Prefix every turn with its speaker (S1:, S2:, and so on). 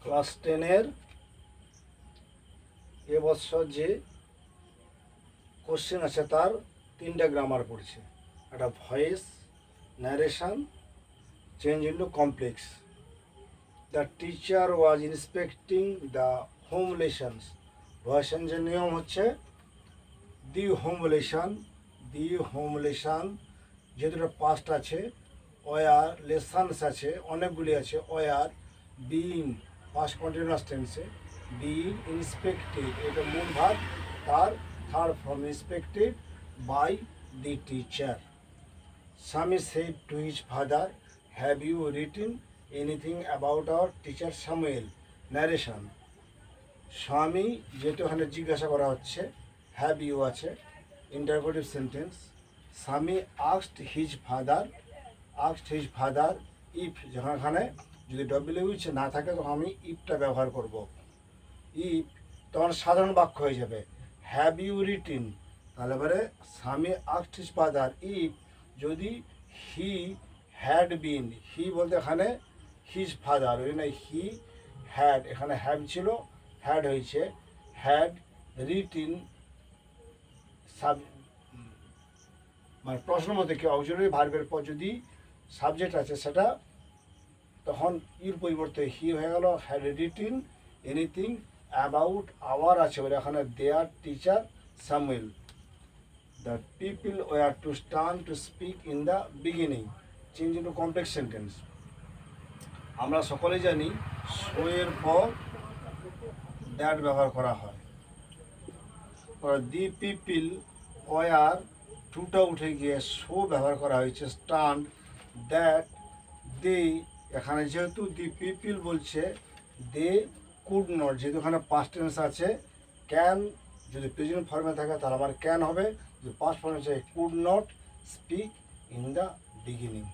S1: Class 10-এর এবছর যে question আছে তার 3টা গ্রামার পড়ছে। একটা voice, narration, change into complex. The teacher was inspecting the home lessons. Voice চেঞ্জের নিয়ম হচ্ছে দি হোম লেসন যেহেতু পাস্ট আছে, ওয়ার লেসন্স আছে, অনেকগুলি আছে, ওয়ার বিইং পাস্ট কন্টিনিউয়াস টেন্সে, বিইং ইন্সপেক্টেড এটা মূল ভাগ, তার third form inspected by the teacher. Swami said to his father, have you written anything about our teacher Samuel. Narration, Swami যেহেতু এখানে জিজ্ঞাসা করা হচ্ছে, হ্যাভ ইউ আছে, ইন্টারোগেটিভ সেন্টেন্স। স্বামী আস্কড হিজ ফাদার ইফ, যখন এখানে যদি ডব্লিউএইচ না থাকে তখন আমি ইফটা ব্যবহার করব। ইফ তখন সাধারণ বাক্য হয়ে যাবে, হ্যাভ ইউ রিটেন, তাহলে এবারে স্বামী আস্কড হিজ ফাদার ইফ, যদি হি হ্যাড বিন, হি বলতে এখানে হিজ ফাদার, ওই না হি হ্যাড, এখানে হ্যাভ ছিল, হ্যাড হয়েছে, হ্যাড রিটেন সাব, মানে প্রশ্ন মধ্যে কি অক্সিলারি ভার্বের পর যদি সাবজেক্ট আছে সেটা তখন ইর পরিবর্তে হি হয়ে গেল, had written anything about our আছে বলে এখানে there teacher Samuel. The people were to stern to speak in the beginning, change into complex sentence. আমরা সকলেই জানি সো এর পর দ্যাট ব্যবহার করা হয়। দি পিপল ওয়ার, টুটা উঠে গিয়ে সো ব্যবহার করা হয়েছে, স্টান্ড, দ্যাট, দে, এখানে যেহেতু দি পিপল বলছে দে কুড নট, যেহেতু এখানে পাস্ট টেন্স আছে, ক্যান যদি প্রেজেন্ট ফর্মে থাকে তাহলে আমার ক্যান হবে, যদি পাস্ট ফর্মে আছে could not speak in the beginning.